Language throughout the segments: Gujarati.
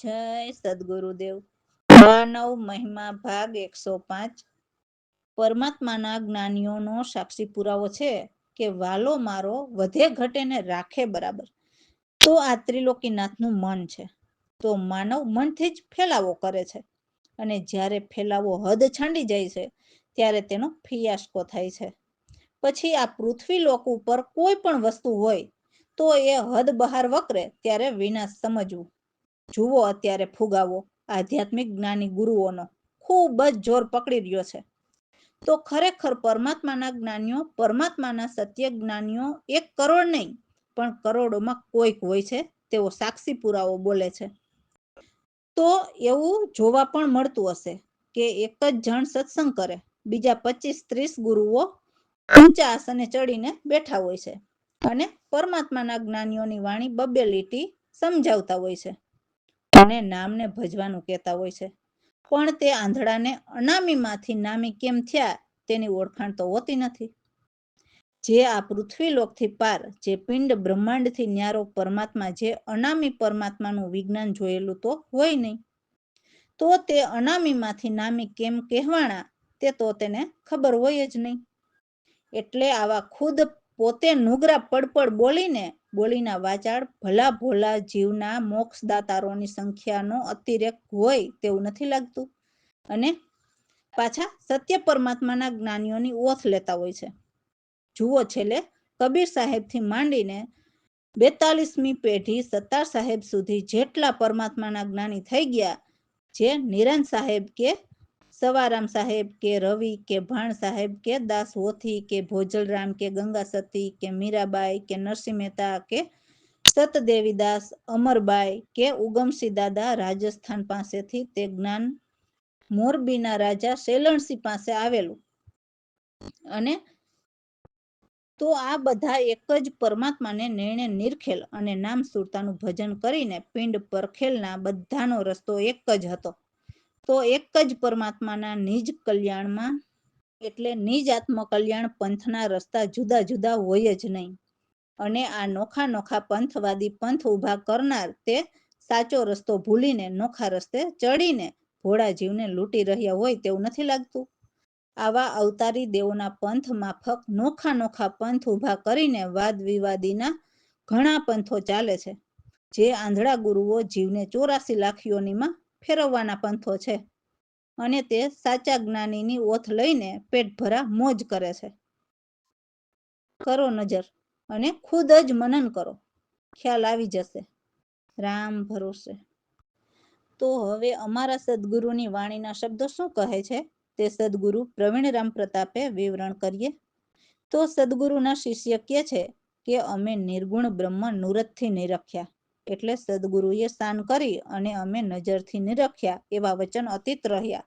જય સદગુરુદેવ। માનવ મહિમા ભાગ 105। પરમાત્માના જ્ઞાનીઓનો સાક્ષી પુરાવો છે કે વાલો મારો વધે ઘટે ને રાખે બરાબર તો આ ત્રિલોકીનાથનું મન છે। તો માનવ મનથી જ ફેલાવો કરે છે અને જ્યારે ફેલાવો હદ છાંડી જાય છે ત્યારે તેનો ફિયાસ્કો થાય છે। પછી આ પૃથ્વી લોક ઉપર કોઈ પણ વસ્તુ હોય તો એ હદ બહાર વકરે ત્યારે વિનાશ સમજવું। જુઓ અત્યારે ફુગાવો આધ્યાત્મિક જ્ઞાની ગુરુઓનો ખૂબ જ જોર પકડી રહ્યો છે। તો ખરેખર પરમાત્માના જ્ઞાનીઓ, પરમાત્માના સત્ય જ્ઞાનીઓ 1 કરોડ નહીં પણ કરોડોમાં કોઈક હોય છે તેવો સાક્ષી પુરાવો બોલે છે। તો એવું જોવા પણ મળતું હશે કે એક જ જણ સત્સંગ કરે, બીજા 25-30 ગુરુઓ ઊંચા આસને ચડીને બેઠા હોય છે અને પરમાત્માના જ્ઞાનીઓની વાણી બબે લીટી સમજાવતા હોય છે અને નામને ભજવાનું કહેતા હોય છે। પણ તે આંધળાને અનામીમાંથી નામી કેમ થયા તેની ઓળખાણ તો હોતી નથી। જે આ પૃથ્વી લોકથી પાર, જે પિંડ બ્રહ્માંડથી ન્યારો પરમાત્મા, જે અનામી પરમાત્માનું વિજ્ઞાન જોયેલું તો હોય નહીં, તો તે અનામીમાંથી નામી કેમ કહેવાણા તે તો તેને ખબર હોય જ નહીં। એટલે આવા ખુદ પોતે નુગરા પડપડ બોલીના વાચાળ ભલા ભોલા જીવના મોક્ષદાતારોની સંખ્યાનો અતિરેક હોય તેવું નથી લાગતું અને પાછા સત્ય પરમાત્માના જ્ઞાનીઓની ઓથ લેતા હોય છે। જુઓ છેલ્લે કબીર સાહેબથી માંડીને 42મી પેઢી સત્તાર સાહેબ સુધી જેટલા પરમાત્માના જ્ઞાની થઈ ગયા, જે નિરંજ સાહેબ કે સવારામ સાહેબ કે રવિ કે ભાણ સાહેબ કે દાસ હોથી કે ભોજલરામ કે ગંગા સતી કે મીરાબાઈ કે નરસિંહ મહેતા કે સતદેવીદાસ, અમરબાઈ કે ઉગમસિંહ દાદા રાજસ્થાન પાસેથી તે જ્ઞાન મોરબીના રાજા શેલણસિંહ પાસે આવેલું અને તો આ બધા એક જ પરમાત્માને નિર્ણય નિરખેલ અને નામ સુરતાનું ભજન કરીને પિંડ પરખેલના બધાનો રસ્તો એક જ હતો। તો એક જ પરમાત્માના નિજ કલ્યાણમાં એટલે નિજ આત્મકલ્યાણ પંથના રસ્તા જુદા જુદા હોય જ નહીં અને આ નોખા નોખા પંથવાદી પંથ ઊભા કરનાર તે સાચો રસ્તો ભૂલીને નોખા રસ્તે ચડીને ભોળા જીવને લૂંટી રહ્યા હોય તેવું નથી લાગતું? આવા અવતારી દેવોના પંથ માફક નોખા નોખા પંથ ઊભા કરીને વાદ વિવાદીના ઘણા પંથો ચાલે છે। જે આંધળા ગુરુઓ જીવને 84 લાખ યોનીમાં ફેરવવાના પંથો છે અને તે સાચા જ્ઞાનીની ઓથ લઈને પેટ ભરા મોજ કરે છે। કરો નજર અને ખુદ જ મનન કરો, ખ્યાલ આવી જશે। રામ ભરોસે। તો હવે અમારા સદગુરુની વાણીના શબ્દો શું કહે છે તે સદગુરુ પ્રવીણરામ પ્રતાપે વિવરણ કરીએ। તો સદગુરુના શિષ્ય કહે છે કે અમે નિર્ગુણ બ્રહ્મ નુરતથી નિરખ્યા, એટલે સદગુરુએ શાન કરી અને અમે નજરથી નિરખ્યા એવા વચન અતીત રહ્યા।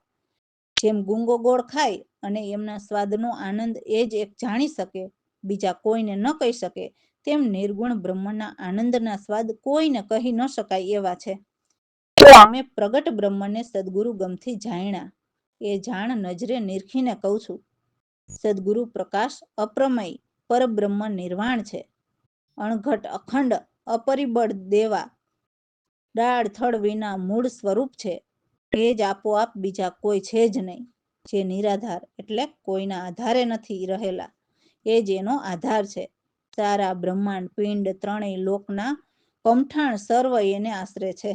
જેમ ગુંગો ગોળ ખાય અને એમના સ્વાદનો આનંદ એ જ એક જાણી શકે, બીજા કોઈને ન કહી શકે, તેમ નિર્ગુણ બ્રહ્મના આનંદના સ્વાદ કોઈને કહી ન શકાય એવા છે। તો અમે પ્રગટ બ્રહ્મને સદગુરુ ગમથી જાણ્યા, એ જાણ નજરે નિરખીને કહું છું। સદગુરુ પ્રકાશ અપ્રમેય પરબ્રહ્મ નિર્વાણ છે, અણઘટ અખંડ અપરિબળ દેવા ડાળ થળ વિના મૂળ સ્વરૂપ છે। એ જ આપોઆપ બીજા કોઈ છે જ નહીં, જે નિરાધાર એટલે કોઈના આધારે નથી રહેલા, એ જ એનો આધાર છે। સારા બ્રહ્માંડ પિંડ ત્રણેય લોકના કમઠાણ સર્વ એને આશરે છે।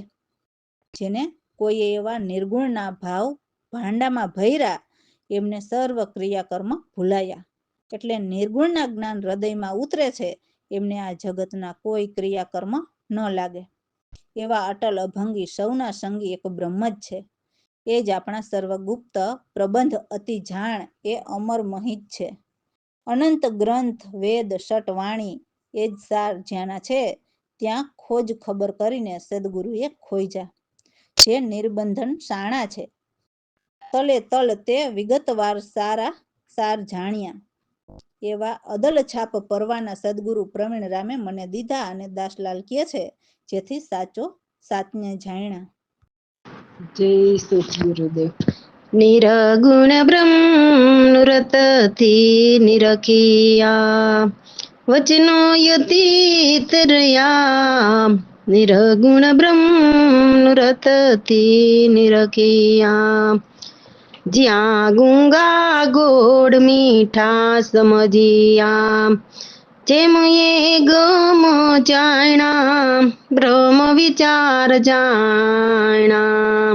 જેને કોઈએ એવા નિર્ગુણના ભાવ ભાંડામાં ભર્યા એમને સર્વ ક્રિયાકર્મ ભૂલાયા, એટલે નિર્ગુણના જ્ઞાન હૃદયમાં ઉતરે છે એમને આ જગતના કોઈ ક્રિયાકર્મ ન લાગે। એવા અટલ અભંગી સૌના સંગી એક બ્રહ્મ જ છે। એ જ આપણા સર્વગુપ્ત પ્રબંધ અતિ જાણ એ અમર મહિત છે। અનંત ગ્રંથ વેદ ષટવાણી એ જ સાર જ્યાંના છે ત્યાં ખોજ ખબર કરીને સદગુરુએ ખોઈજા। જે નિર્બંધન શાણા છે તલે તલ તે વિગતવાર સારા સાર જાણ્યા, એવા અદલ છાપ પરવાના સદગુરુ પ્રવીણ રામે મને દીધા અને દાસલાલ કહે છે જેથી સાચો સાચને જાણ્યા। જય સદગુરુદેવ। નિરગુણ બ્રહ્મ નુરતથી નિરખિયા, વચનો યતીત રહ્યા, નિર્ગુણ બ્રહ્મ રતતી નિરખિયા જ્યાં ગુંગા ગોળ મીઠા સમજિયા જેમ એ ગમ જાણા બ્રહ્મ વિચાર જાણા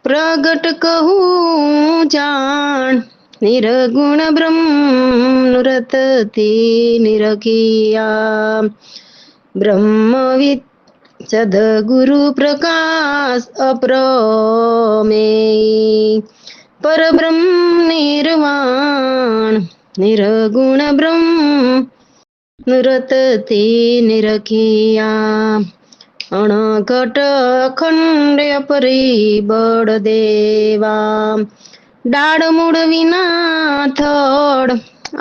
પ્રગટ કહું જાણ નિર્ગુણ બ્રહ્મ રતતી નિરખિયા બ્રહ્મ સદગુરુ પ્રકાશ અપ્રમેય પરબ્રહ્મ નિર્વાણ નિર્ગુણ બ્રહ્મ રતતી નિરખિયા અણઘટ અખંડ પરિબળ દેવા ડાળ મૂળ વિના થડ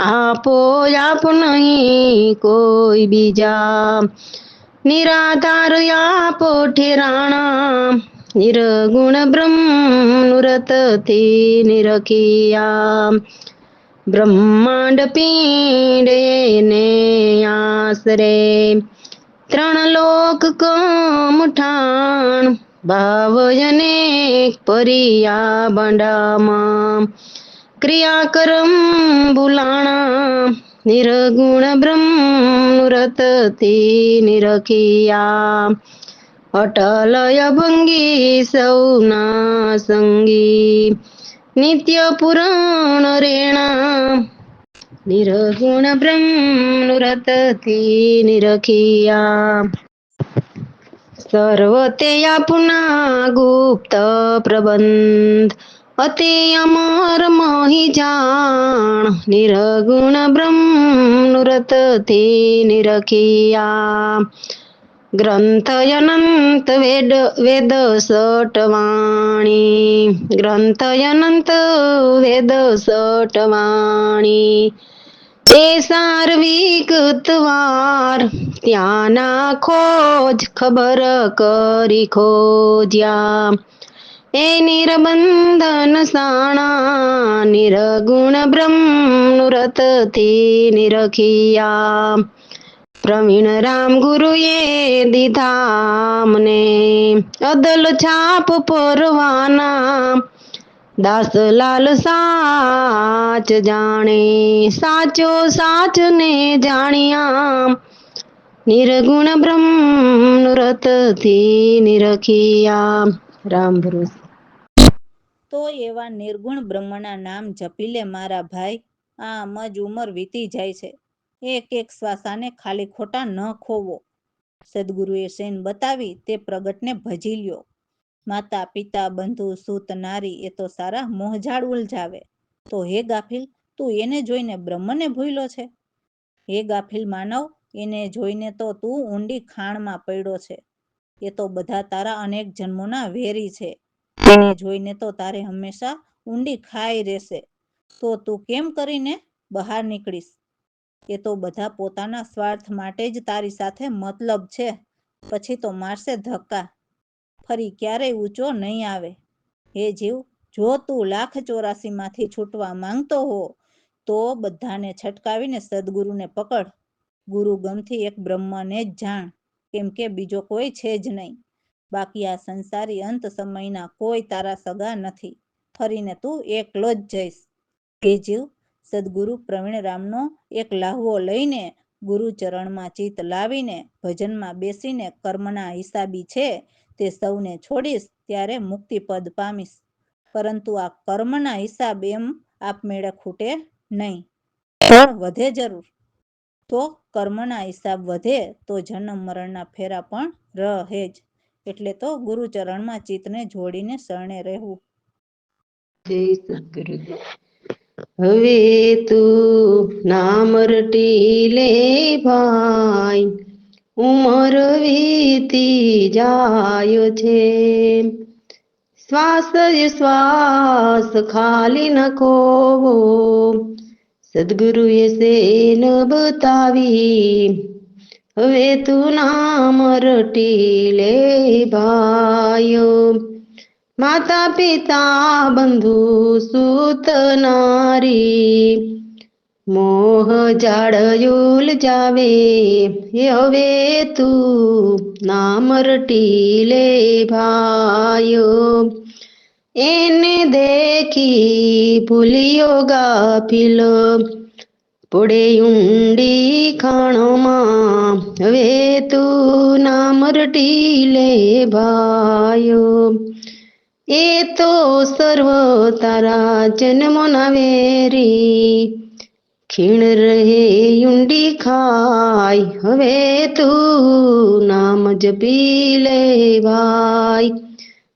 આપો આપ નહીં કોઈ બીજા નિરાધાર આપો ઠેરાણા નિર્ગુણ બ્રહ્મ રતતી નિરખિયા બ્રહ્માંડ પીંડે ને આસરે ત્રણ લોક કમઠાણ ભાવ અનેક પરિયા બંડામાં ક્રિયા કરમ ભૂલાણા નિર્ગુણ બ્રહ્મ રતતી નિરખિયા અટલય ભંગી સૌના સંગી નિત્ય પુરાણ રેણા નિર્ગુણ બ્રહ્મ રતતી નિરખિયા સર્વ તે આપના ગુપ્ત પ્રબંધ અતિ અમર મોહી જાણ નિર્ગુણ બ્રહ્મ રતતી નિરખિયા ગ્રંથ અનંત વેદ સટવાણી ગ્રંથ અનંત વેદ સટવાણી તે સાર્વિક વાર ત્યાંના ખોજ ખબર કરી ખોજ્યા એ નિર્બંધન સાણા નિર્ગુણ બ્રહ્મ રતતી નિરખિયા પ્રવીણ રામ ગુરુએ દીધા મને અદલ છાપ પરવાના દાસલાલ સાચ જાણે સાચો સાચ ને જાણ્યા નિર્ગુણ બ્રહ્મ રતતી નિરખિયા રામ ભરોસે તો એવા નિર્ગુણ બ્રહ્મના નામ જપી લે મારા ભાઈ. આમ જ ઉંમર વીતી જાય છે. એક એક શ્વાસાને ખાલી ખોટા ન ખોવો. સદગુરુએ શેન બતાવી તે પ્રગટને ભજી લ્યો. માતા પિતા બંધુ સૂત નારી એ તો સારા મોહજાળ ઉલઝાવે. તો હે ગાફિલ, તું એને જોઈને બ્રહ્મને ભૂલ્યો છે? હે ગાફિલ માનવ, એને જોઈને તો તું ઊંડી ખાણમાં પડ્યો છે. એ તો બધા તારા અનેક જન્મોના વેરી છે. એને જોઈને તો તારે હંમેશા ઊંડી ખાઈ રહેશે. તો તું કેમ કરીને બહાર નીકળીશ? એ તો બધા પોતાના સ્વાર્થ માટે જ તારી સાથે મતલબ છે. પછી તો મારશે ધક્કા, ફરી ક્યારેય ઊંચો નહીં આવે. હે જીવ, જો તું 1,84,માંથી છૂટવા માંગતો હો તો બધાને છટકાવીને સદગુરુને પકડ. ગુરુ ગમથી એક બ્રહ્મને જ જાણ, કેમ કે બીજો કોઈ છે જ નહીં. બાકી આ સંસારી અંત સમયના કોઈ તારા સગા નથી. ફરીને તું એકલો જ જઈશ. હે જીવ, સદગુરુ પ્રવીણ રામનો એક લાહવો લઈને, ગુરુ ચરણમાં ચિત્ત લાવીને, ભજનમાં બેસીને કર્મના હિસાબી છે તે સૌને છોડીશ ત્યારે મુક્તિપદ પામીશ. પરંતુ આ કર્મના હિસાબ એમ આપમેળે ખૂટે નહીં, પણ વધે જરૂર. તો કર્મના હિસાબ વધે તો જન્મ મરણના ફેરા પણ રહે જ. એટલે તો ગુરુચરણમાં ચિત્તને જોડીને શરણે રહેવું. જય સદગુરુદેવ. હવે તું નામ રટી લે ભાઈ, ઉમર વીતી જાય છે. શ્વાસ શ્વાસ ખાલી ન ખોવો, સદગુરુએ શેન બતાવી. હવે તું નામ રટી લે ભાઈઓ, માતા પિતા બંધુ સૂત નારી, મોહ જાળયુલ જાવે હવે તું નામ રટી લે ભાયો એને દેખી ભૂલિયો ગાફિલ પડે ઊંડી ખાણોમાં હવે તું નામ રટી લે ભાયો એ તો સર્વ તારા જન્મના વેરી ખીણ રહે ઊંડી ખાય હવે તું નામ જપી લે ભાઈ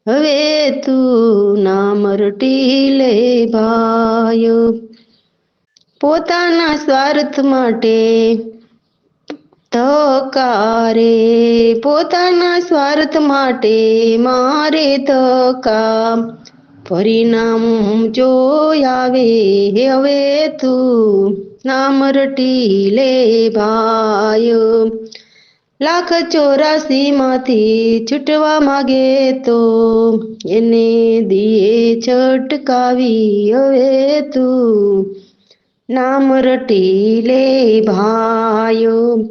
હવે તું નામ રટી લે ભાઈ પોતાના સ્વાર્થ માટે ધકારે પોતાના સ્વાર્થ માટે મારે ધક્કા પરિણામ જો આવે હવે તું નામ રટી લે ભાઈ 1,84,માંથી છૂટવા માગે તો એને દિયે છટકાવી હવે તું નામ રટી લે ભાયો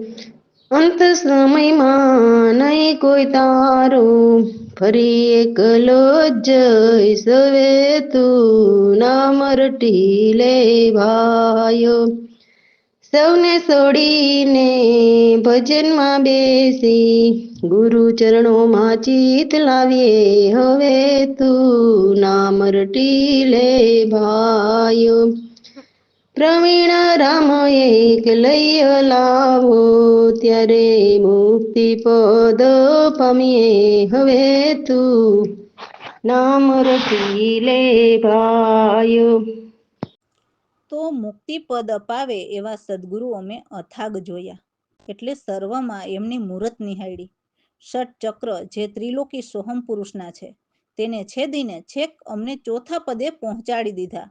અંત સમયમાં નહીં કોઈ તારું ફરી એકલો જઈશ હવે તું નામ રટી લે ભાયો સૌને છોડીને ભજનમાં બેસી ગુરુ ચરણોમાં ચિત લાવીએ હવે તું નામ રટી લે ભાયો પ્રવીણ રામ એક લઈ લાવો ત્યારે મુક્તિ પદ પામીએ હવે તું નામ રટી લે ભાયો તો મુક્તિપદ અપાવે એવા સદગુરુ અમે અથાગ જોયા એટલે સર્વમાં એમની મૂરત નિહાળી ષટચક્ર જે ત્રિલોકી સોહમ પુરુષના છે તેને છેદીને છેક અમને ચોથા પદે પહોંચાડી દીધા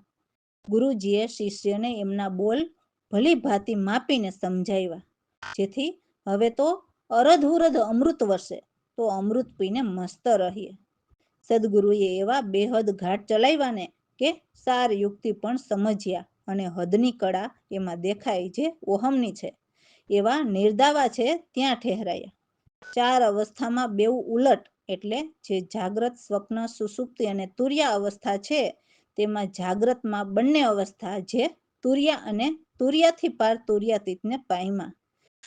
ગુરુજીએ શિષ્યને એમના બોલ ભલી ભાંતિ માપીને સમજાવ્યા જેથી હવે તો અરધુરધ અમૃત વરસે તો અમૃત પીને મસ્ત રહીએ સદગુરુએ એવા બેહદ ઘાટ ચલાવ્યાને કે સાર યુક્તિ પણ સમજ્યા અને હદની કળા એમાં દેખાય જે ઓહમની છે એવા નિર્દાવા છે ત્યાં ઠહેરાયા 4 અવસ્થામાં બેઉ ઉલટ એટલે જે જાગ્રત સ્વપ્ન સુષુપ્તિ અને તુર્યા અવસ્થા છે તેમાં જાગ્રતમાં બંને અવસ્થા જે તુર્યા અને તુર્યાથી પાર તુર્યાતીતને પામ્યા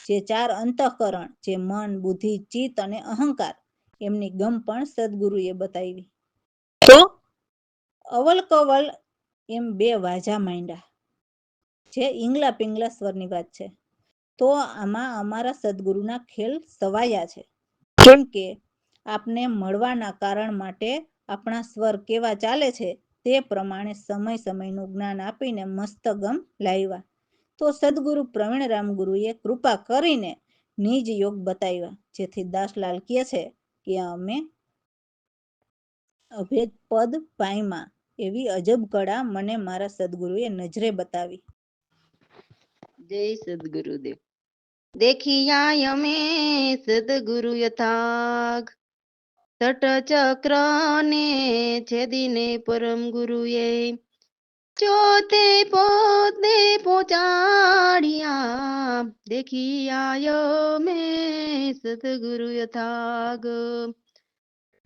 જે 4 અંતઃકરણ જે મન બુદ્ધિ ચિત્ત અને અહંકાર એમની ગમ પણ સદગુરુએ બતાવી તો અવલ કવલ એમ 2 વાજા માંડ્યા જે ઈંગલા પિંગલા સ્વરની વાત છે તો આમાં અમારા સદગુરુના ખેલ સવાયા છે કેમ કે આપને મળવાના કારણ માટે આપણા સ્વર કેવા ચાલે છે તે પ્રમાણે સમય સમયનું જ્ઞાન આપીને મસ્તગમ લાવ્યા તો સદગુરુ પ્રવીણ રામગુરુએ કૃપા કરીને નિજ યોગ બતાવ્યા જેથી દાસલાલ કહે છે કે અમે અભેદ પદ પામ્યા એવી અજબ કળા મને મારા સદગુરુએ નજરે બતાવી જય સદગુરુદેવ દેખિયા અમે સદગુરુ યથાગ તટચક્ર ને છેદીને પરમ ગુરુએ ચોથે પોતે પહોંચાડ્યા દેખિયા મેં સદગુરુ યથાગ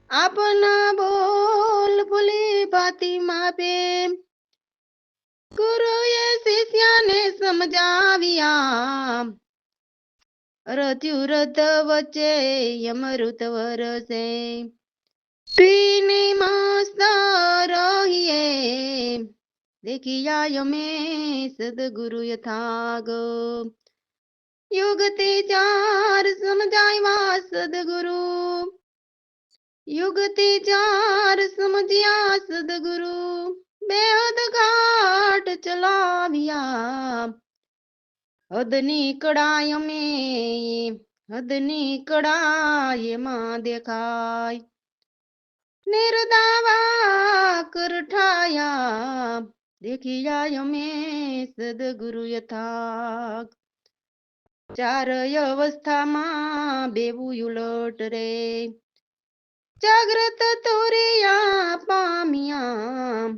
આપના બોલ ભૂલી ભાતી માપે ગુરુએ શિષ્યને સમજાવ્યા રત્યુરત વચ્ચે યમૃત વરસે પીને મસ્ત રહીએ દેખિયા અમે સદગુરુ યથાગ યુગથી 4 સમજાવ્યા સદગુરુ યુગથી 4 સમજ્યા સદગુરુ બેહદ ઘાટ ચલાવ્યા હદની કળા અમે હદની કળા એમાં દેખાય નિર્દાવા કરઠાયા દેખિયા અમે સદગુરુ યથાગ 4 અવસ્થામાં બેવું ઉલટ રે જાગ્રત તુરિયા પામ્યા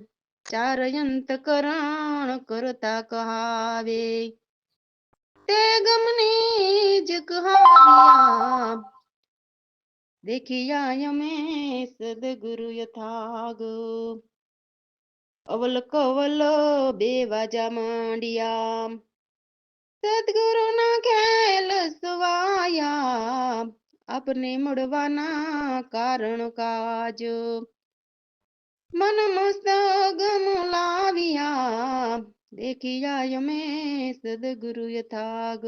ચાર અંતકરણ કરતા કહાવે તે ગમની જ કહાવ્યા દેખિયા અમે સદગુરુ યથાગ અવલ કવલ બે વાજા માંડિયા સદગુરુના ખેલ સવાયા આપને મળવાના કારણ કાજ મન મસ્ત ગમ લાવ્યા દેખિયા અમે સદગુરુ યથાગ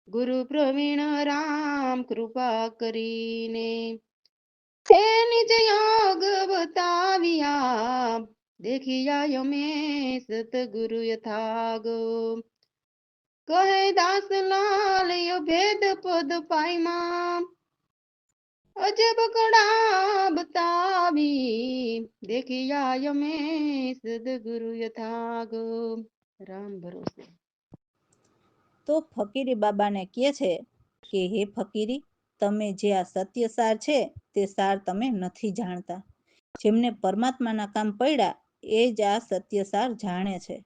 ગુરુ પ્રવીણ રામ કૃપા કરીને તે નિજ યોગ બતાવ્યા દેખિયા અમે સતગુરુ યથાગ કહે દાસલાલ ભેદ પદ પાઈમાં અજબ કડા બતાવી દેખિયા અમે સદગુરુ યથાગ રામ ભરોસે. તો ફકીરી બાબાને કહે છે કે હે ફકીરી, તમે જે આ સત્ય સાર છે તે સાર તમે નથી જાણતા. જેમને પરમાત્માના કામ પડ્યા એ જ આ સત્ય સાર જાણે છે.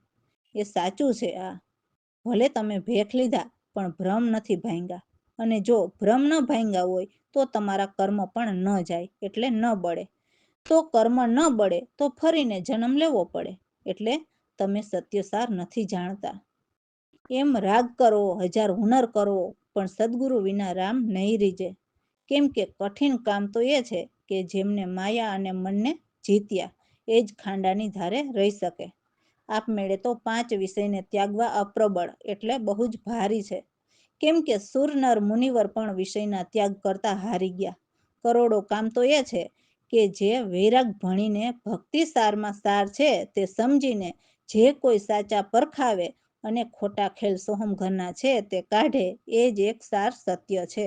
એ સાચું છે. આ ભલે તમે ભેખ લીધા પણ ભ્રમ નથી ભાંગ્યા. અને જો ભ્રમ ન ભાંગ્યા હોય તો તમારા કર્મ પણ ન જાય, એટલે ન બળે. તો કર્મ ન બળે તો ફરીને જન્મ લેવો પડે. એટલે તમે સત્યસાર નથી જાણતા. એમ રાગ કરો, હજાર હુનર કરો, પણ સદગુરુ વિના રામ નહીં રીજે. કેમ કે કઠિન કામ તો એ છે કે જેમને માયા અને મનને જીત્યા એ જ ખાંડાની ધારે રહી શકે. આપમેળે તો 5 વિષયને ત્યાગવા અપ્રબળ એટલે બહુ જ ભારી છે. કેમ કે સુર નર મુનિવર પણ વિષયના ત્યાગ કરતા હારી ગયા. કરોડો કામ તો એ છે કે જે વૈરાગ ભણીને ભક્તિ સારમાં સાર છે તે સમજીને જે કોઈ સાચા પરખાવે અને ખોટા ખેલ સોહમ ઘરના છે તે કાઢે એ જ એક સાર સત્ય છે.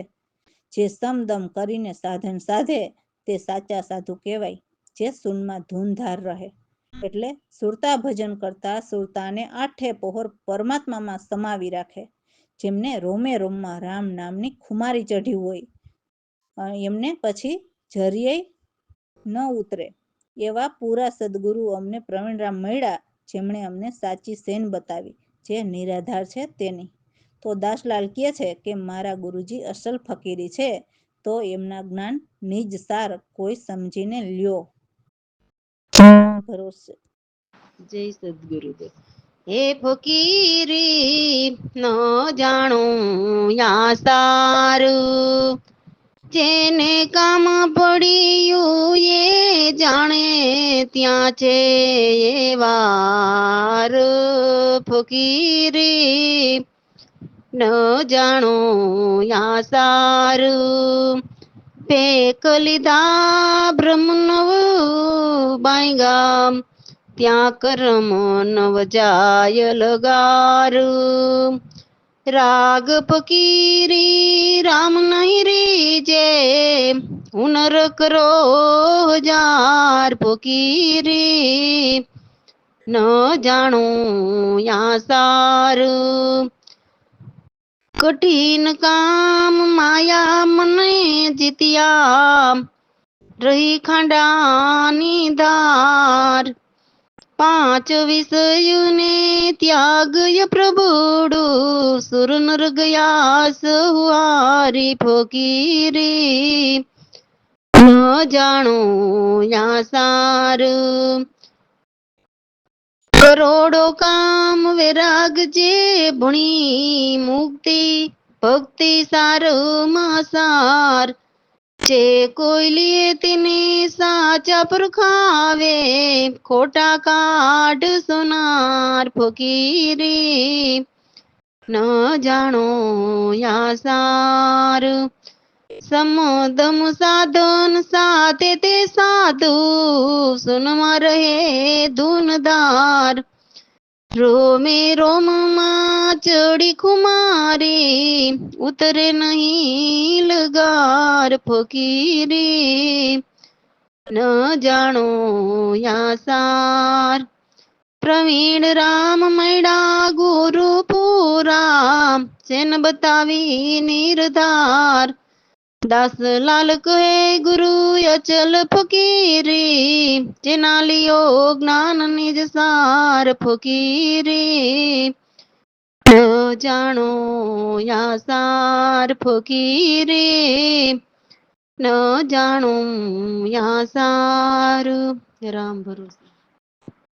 જે સમદમ કરીને સાધન સાધે તે સાચા સાધુ કહેવાય, જે સૂનમાં ધૂનધાર રહે. એટલે સુરતા ભજન કરતા સુરતાને આઠે પહોર પરમાત્મામાં સમાવી રાખે. જેમને રોમે રોમમાં રામ નામની ખુમારી ચઢી હોય એમને પછી જરીએ ન ઉતરે. એવા પૂરા સદગુરુ અમને પ્રવીણરામ મળ્યા, જેમણે અમને સાચી સેન બતાવી, જે નિરાધાર છે તેની. તો દાસલાલ કહે છે કે મારા ગુરુજી અસલ ફકીરી છે, તો એમના જ્ઞાન નિજ સાર કોઈ સમજીને લ્યો. ભરોસે. જય સદગુરુદેવ. હે ફકીરી ન જાણું યા સારું જેને કામ પડ્યું એ જાણે ત્યાં છે એ વાર ફકીરી ન જાણું યા સારું પેક લીધા બ્રહ્મ નવ બાઈગામ ત્યાં કરમ નવ જાય લગાર રાગ ફકીરી રામ નહીં રીજે હુનર કરો હજાર ફકીરી ન જાણું યા સાર કઠિન કામ માયા મને જીત્યા રહી ખાંડાની ધાર 5 વિષયોને ત્યાગય પ્રભુડું સુર નર ગયા સવારી ફકીરી ન જાણું યા સાર કરોડો કામ વૈરાગ જે ભણી મુક્તિ ભક્તિ સારમાં સાર જે કોઈ લે તેને સાચા પરખાવે ખોટા કાઢ સોનાર ફકીરી ન જાણો યા સાર સમદમ સાધન સાથે તે સાધુ સુનમાં રહે ધૂનદાર રોમે રોમમાં ચડી ખુમારી ઉતરે નહીં લગાર ફકીરી ન જાણો યા સાર પ્રવીણ રામ મૈડા ગુરુ પૂરા સેન બતાવી નિર્ધાર દાસ લાલ કહે ગુરુ અચલ ફકીરી, જેના લિયો જ્ઞાન નિજ સાર ફકીરી, ન જાણો યા સાર ફકીરી, ન જાણો યા સાર. રામ ભરોસે.